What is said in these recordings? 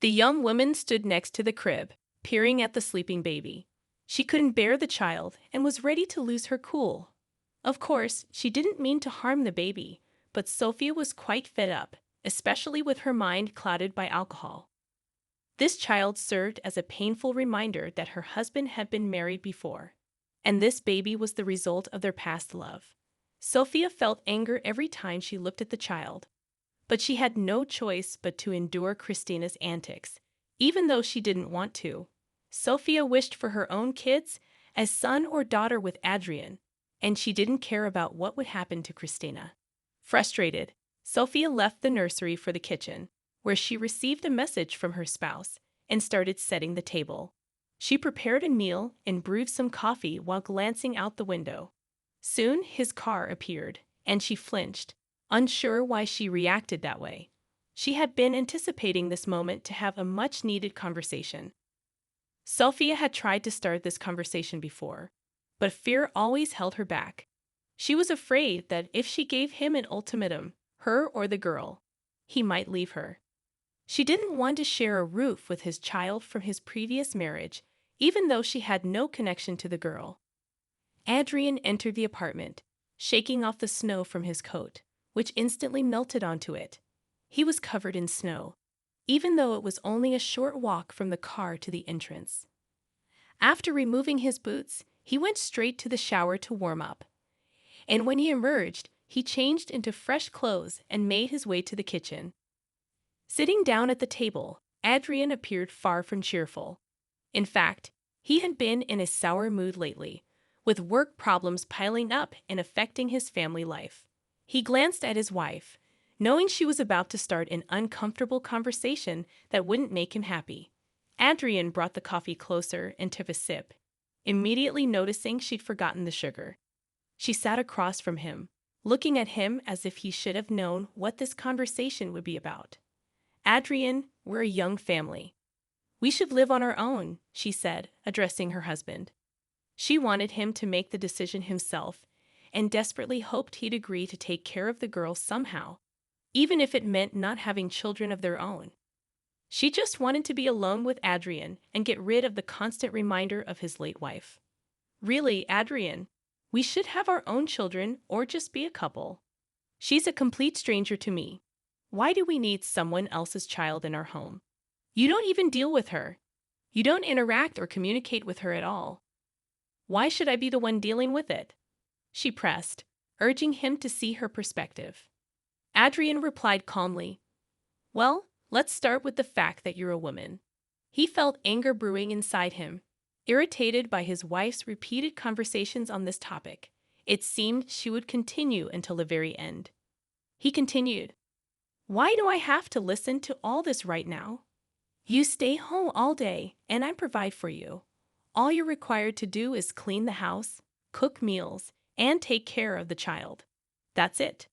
The young woman stood next to the crib, peering at the sleeping baby. She couldn't bear the child and was ready to lose her cool. Of course, she didn't mean to harm the baby, but Sophia was quite fed up, especially with her mind clouded by alcohol. This child served as a painful reminder that her husband had been married before, and this baby was the result of their past love. Sophia felt anger every time she looked at the child, but she had no choice but to endure Christina's antics, even though she didn't want to. Sophia wished for her own kids as son or daughter with Adrian, and she didn't care about what would happen to Christina. Frustrated, Sophia left the nursery for the kitchen, where she received a message from her spouse and started setting the table. She prepared a meal and brewed some coffee while glancing out the window. Soon his car appeared, and she flinched, unsure why she reacted that way. She had been anticipating this moment to have a much-needed conversation. Sophia had tried to start this conversation before, but fear always held her back. She was afraid that if she gave him an ultimatum, her or the girl, he might leave her. She didn't want to share a roof with his child from his previous marriage, even though she had no connection to the girl. Adrian entered the apartment, shaking off the snow from his coat, which instantly melted onto it. He was covered in snow, even though it was only a short walk from the car to the entrance. After removing his boots, he went straight to the shower to warm up. And when he emerged, he changed into fresh clothes and made his way to the kitchen. Sitting down at the table, Adrian appeared far from cheerful. In fact, he had been in a sour mood lately, with work problems piling up and affecting his family life. He glanced at his wife, knowing she was about to start an uncomfortable conversation that wouldn't make him happy. Adrian brought the coffee closer and took a sip, immediately noticing she'd forgotten the sugar. She sat across from him, looking at him as if he should have known what this conversation would be about. Adrian, we're a young family. We should live on our own, she said, addressing her husband. She wanted him to make the decision himself and desperately hoped he'd agree to take care of the girl somehow, even if it meant not having children of their own. She just wanted to be alone with Adrian and get rid of the constant reminder of his late wife. Really, Adrian, we should have our own children or just be a couple. She's a complete stranger to me. Why do we need someone else's child in our home? You don't even deal with her. You don't interact or communicate with her at all. Why should I be the one dealing with it? She pressed, urging him to see her perspective. Adrian replied calmly, well, let's start with the fact that you're a woman. He felt anger brewing inside him, irritated by his wife's repeated conversations on this topic. It seemed she would continue until the very end. He continued, why do I have to listen to all this right now? You stay home all day, and I provide for you. All you're required to do is clean the house, cook meals, and take care of the child. That's it.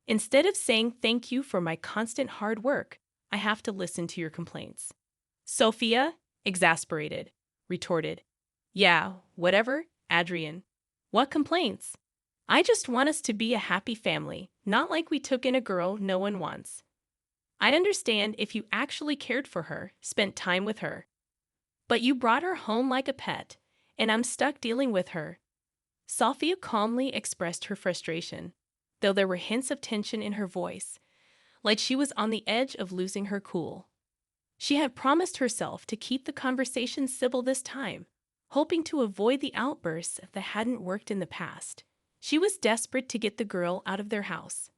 Instead of saying thank you for my constant hard work, I have to listen to your complaints. Sophia, exasperated, retorted, yeah, whatever, Adrian. What complaints? I just want us to be a happy family, not like we took in a girl no one wants. I understand if you actually cared for her, spent time with her. But you brought her home like a pet, and I'm stuck dealing with her. Sophia calmly expressed her frustration, though there were hints of tension in her voice, like she was on the edge of losing her cool. She had promised herself to keep the conversation civil this time, hoping to avoid the outbursts that hadn't worked in the past. She was desperate to get the girl out of their house.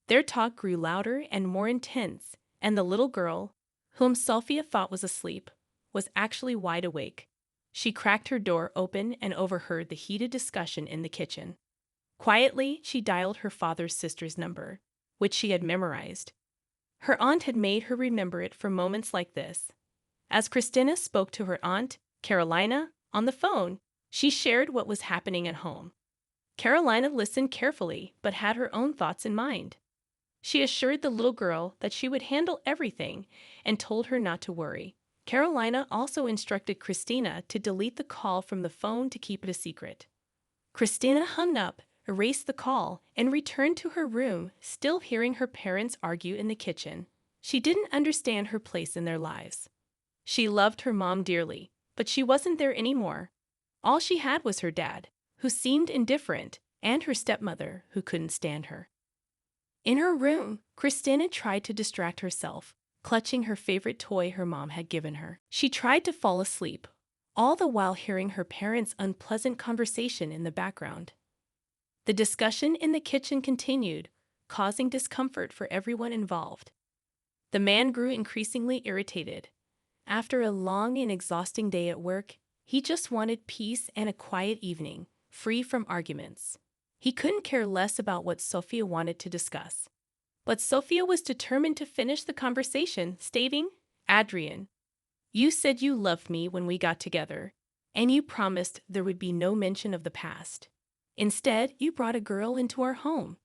Their talk grew louder and more intense, and the little girl, whom Sophia thought was asleep, was actually wide awake. She cracked her door open and overheard the heated discussion in the kitchen. Quietly, she dialed her father's sister's number, which she had memorized. Her aunt had made her remember it for moments like this. As Christina spoke to her aunt, Carolina, on the phone, she shared what was happening at home. Carolina listened carefully but had her own thoughts in mind. She assured the little girl that she would handle everything and told her not to worry. Carolina also instructed Christina to delete the call from the phone to keep it a secret. Christina hung up, erased the call, and returned to her room, still hearing her parents argue in the kitchen. She didn't understand her place in their lives. She loved her mom dearly, but she wasn't there anymore. All she had was her dad, who seemed indifferent, and her stepmother, who couldn't stand her. In her room, Christina tried to distract herself, clutching her favorite toy her mom had given her. She tried to fall asleep, all the while hearing her parents' unpleasant conversation in the background. The discussion in the kitchen continued, causing discomfort for everyone involved. The man grew increasingly irritated. After a long and exhausting day at work, he just wanted peace and a quiet evening, free from arguments. He couldn't care less about what Sophia wanted to discuss. But Sophia was determined to finish the conversation, stating, "Adrian, you said you loved me when we got together, and you promised there would be no mention of the past. Instead, you brought a girl into our home.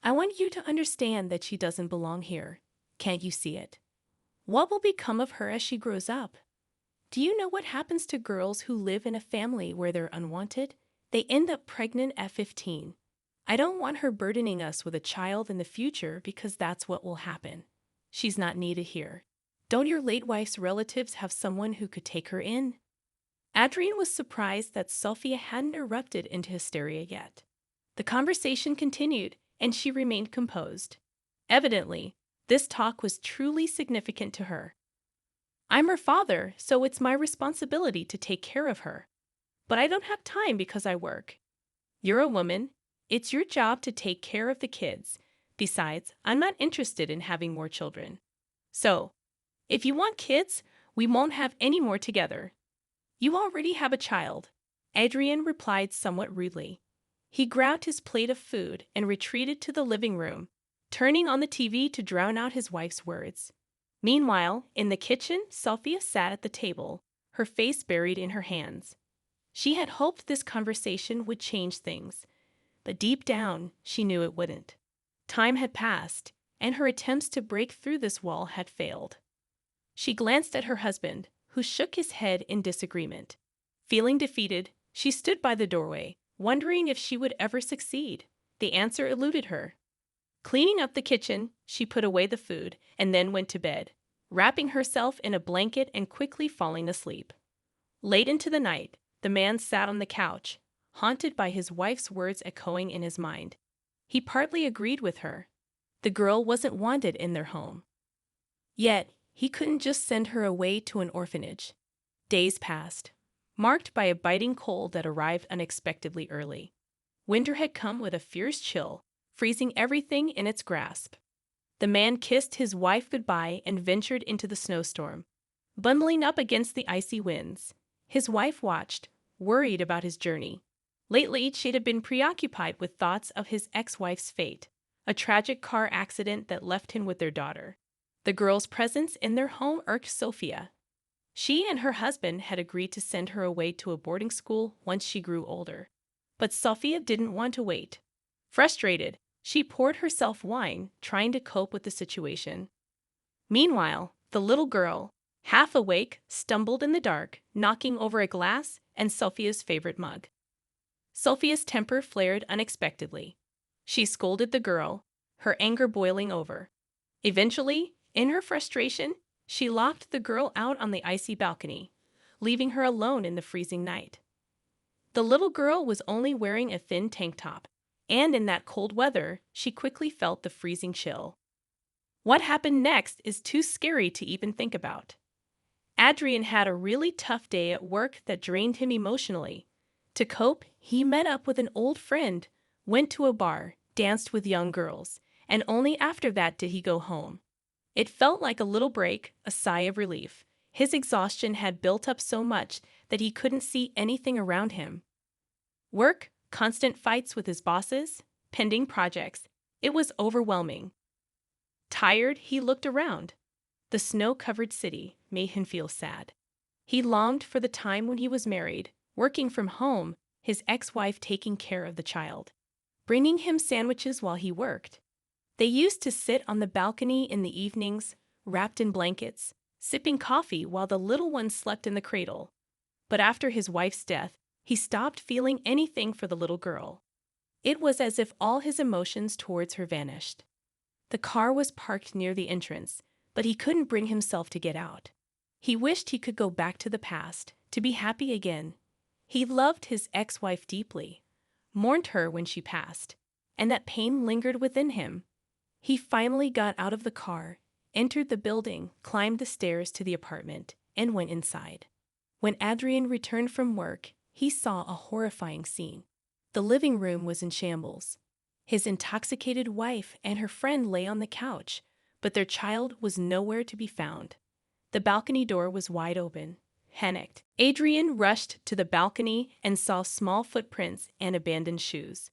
I want you to understand that she doesn't belong here. Can't you see it? What will become of her as she grows up? Do you know what happens to girls who live in a family where they're unwanted? They end up pregnant at 15. I don't want her burdening us with a child in the future because that's what will happen. She's not needed here. Don't your late wife's relatives have someone who could take her in?" Adrian was surprised that Sophia hadn't erupted into hysteria yet. The conversation continued, and she remained composed. Evidently, this talk was truly significant to her. "I'm her father, so it's my responsibility to take care of her. But I don't have time because I work. You're a woman. It's your job to take care of the kids. Besides, I'm not interested in having more children. So, if you want kids, we won't have any more together. You already have a child," Adrian replied somewhat rudely. He grabbed his plate of food and retreated to the living room, turning on the TV to drown out his wife's words. Meanwhile, in the kitchen, Sophia sat at the table, her face buried in her hands. She had hoped this conversation would change things, but deep down, she knew it wouldn't. Time had passed, and her attempts to break through this wall had failed. She glanced at her husband, who shook his head in disagreement. Feeling defeated, she stood by the doorway, wondering if she would ever succeed. The answer eluded her. Cleaning up the kitchen, she put away the food and then went to bed, wrapping herself in a blanket and quickly falling asleep. Late into the night, the man sat on the couch, haunted by his wife's words echoing in his mind. He partly agreed with her. The girl wasn't wanted in their home. Yet, he couldn't just send her away to an orphanage. Days passed, marked by a biting cold that arrived unexpectedly early. Winter had come with a fierce chill, freezing everything in its grasp. The man kissed his wife goodbye and ventured into the snowstorm, bundling up against the icy winds. His wife watched, worried about his journey. Lately, she'd have been preoccupied with thoughts of his ex-wife's fate, a tragic car accident that left him with their daughter. The girl's presence in their home irked Sophia. She and her husband had agreed to send her away to a boarding school once she grew older. But Sophia didn't want to wait. Frustrated, she poured herself wine, trying to cope with the situation. Meanwhile, the little girl, half awake, stumbled in the dark, knocking over a glass and Sophia's favorite mug. Sophia's temper flared unexpectedly. She scolded the girl, her anger boiling over. Eventually, in her frustration, she locked the girl out on the icy balcony, leaving her alone in the freezing night. The little girl was only wearing a thin tank top, and in that cold weather, she quickly felt the freezing chill. What happened next is too scary to even think about. Adrian had a really tough day at work that drained him emotionally. To cope, he met up with an old friend, went to a bar, danced with young girls, and only after that did he go home. It felt like a little break, a sigh of relief. His exhaustion had built up so much that he couldn't see anything around him. Work, constant fights with his bosses, pending projects. It was overwhelming. Tired, he looked around. The snow-covered city made him feel sad. He longed for the time when he was married, working from home, his ex-wife taking care of the child, bringing him sandwiches while he worked. They used to sit on the balcony in the evenings, wrapped in blankets, sipping coffee while the little one slept in the cradle. But after his wife's death, he stopped feeling anything for the little girl. It was as if all his emotions towards her vanished. The car was parked near the entrance, but he couldn't bring himself to get out. He wished he could go back to the past, to be happy again. He loved his ex-wife deeply, mourned her when she passed, and that pain lingered within him. He finally got out of the car, entered the building, climbed the stairs to the apartment, and went inside. When Adrian returned from work, he saw a horrifying scene. The living room was in shambles. His intoxicated wife and her friend lay on the couch, but their child was nowhere to be found. The balcony door was wide open. Panicked, Adrian rushed to the balcony and saw small footprints and abandoned shoes.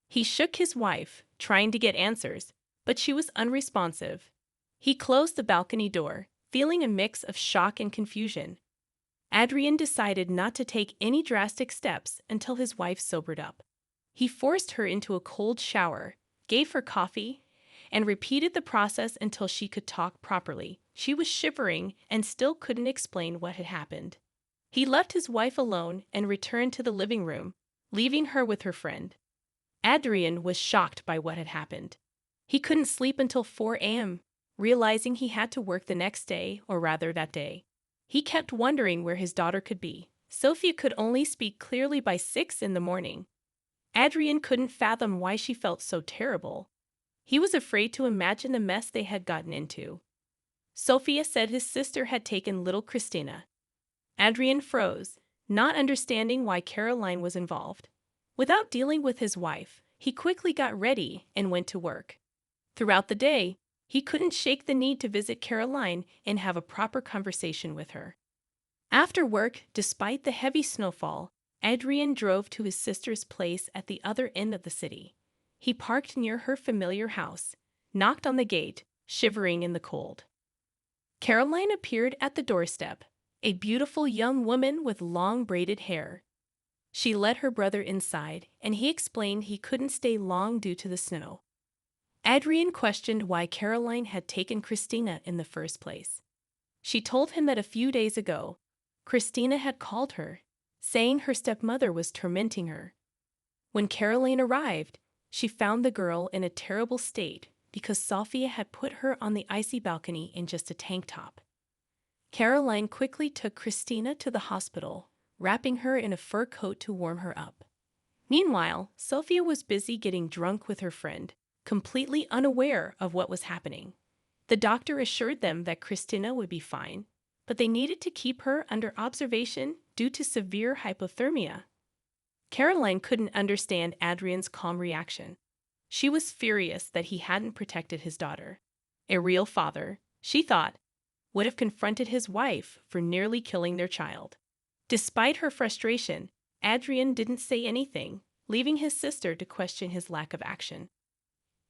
He shook his wife, trying to get answers, but she was unresponsive. He closed the balcony door, feeling a mix of shock and confusion. Adrian decided not to take any drastic steps until his wife sobered up. He forced her into a cold shower, gave her coffee, and repeated the process until she could talk properly. She was shivering and still couldn't explain what had happened. He left his wife alone and returned to the living room, leaving her with her friend. Adrian was shocked by what had happened. He couldn't sleep until 4 a.m., realizing he had to work the next day, or rather that day. He kept wondering where his daughter could be. Sophia could only speak clearly by 6 in the morning. Adrian couldn't fathom why she felt so terrible. He was afraid to imagine the mess they had gotten into. Sophia said his sister had taken little Christina. Adrian froze, not understanding why Caroline was involved. Without dealing with his wife, he quickly got ready and went to work. Throughout the day, he couldn't shake the need to visit Caroline and have a proper conversation with her. After work, despite the heavy snowfall, Adrian drove to his sister's place at the other end of the city. He parked near her familiar house, knocked on the gate, shivering in the cold. Caroline appeared at the doorstep, a beautiful young woman with long braided hair. She led her brother inside, and he explained he couldn't stay long due to the snow. Adrian questioned why Caroline had taken Christina in the first place. She told him that a few days ago, Christina had called her, saying her stepmother was tormenting her. When Caroline arrived, she found the girl in a terrible state because Sophia had put her on the icy balcony in just a tank top. Caroline quickly took Christina to the hospital, wrapping her in a fur coat to warm her up. Meanwhile, Sophia was busy getting drunk with her friend, completely unaware of what was happening. The doctor assured them that Christina would be fine, but they needed to keep her under observation due to severe hypothermia. Caroline couldn't understand Adrian's calm reaction. She was furious that he hadn't protected his daughter. A real father, she thought, would have confronted his wife for nearly killing their child. Despite her frustration, Adrian didn't say anything, leaving his sister to question his lack of action.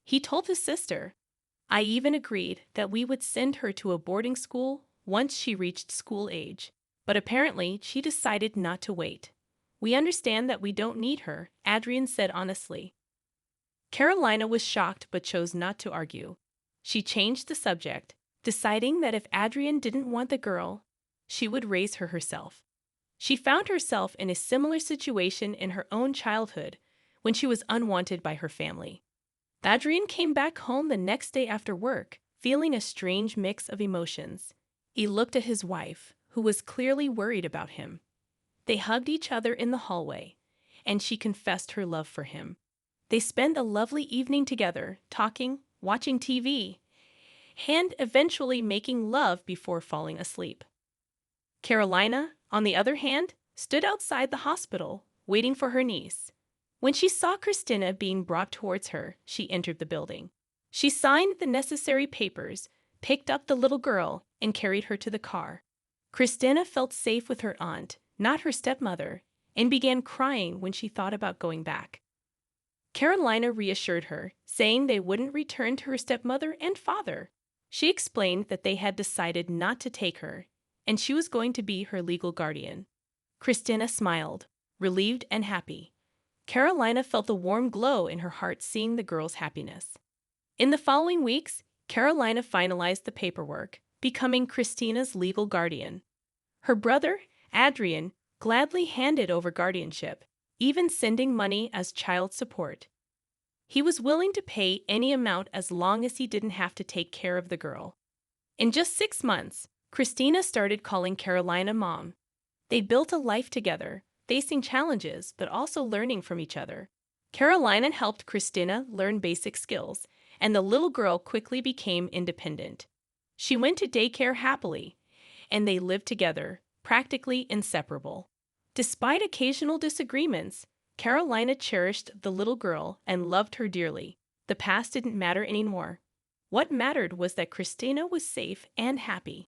He told his sister, "I even agreed that we would send her to a boarding school once she reached school age, but apparently she decided not to wait. We understand that we don't need her," Adrian said honestly. Carolina was shocked but chose not to argue. She changed the subject, deciding that if Adrian didn't want the girl, she would raise her herself. She found herself in a similar situation in her own childhood when she was unwanted by her family. Adrian came back home the next day after work, feeling a strange mix of emotions. He looked at his wife, who was clearly worried about him. They hugged each other in the hallway, and she confessed her love for him. They spent a lovely evening together, talking, watching TV, and eventually making love before falling asleep. Carolina, on the other hand, stood outside the hospital, waiting for her niece. When she saw Christina being brought towards her, she entered the building. She signed the necessary papers, picked up the little girl, and carried her to the car. Christina felt safe with her aunt, not her stepmother, and began crying when she thought about going back. Carolina reassured her, saying they wouldn't return to her stepmother and father. She explained that they had decided not to take her, and she was going to be her legal guardian. Christina smiled, relieved and happy. Carolina felt a warm glow in her heart seeing the girl's happiness. In the following weeks, Carolina finalized the paperwork, becoming Christina's legal guardian. Her brother, Adrian, gladly handed over guardianship, even sending money as child support. He was willing to pay any amount as long as he didn't have to take care of the girl. In just 6 months, Christina started calling Carolina mom. They built a life together, facing challenges but also learning from each other. Carolina helped Christina learn basic skills, and the little girl quickly became independent. She went to daycare happily, and they lived together, practically inseparable. Despite occasional disagreements, Carolina cherished the little girl and loved her dearly. The past didn't matter anymore. What mattered was that Christina was safe and happy.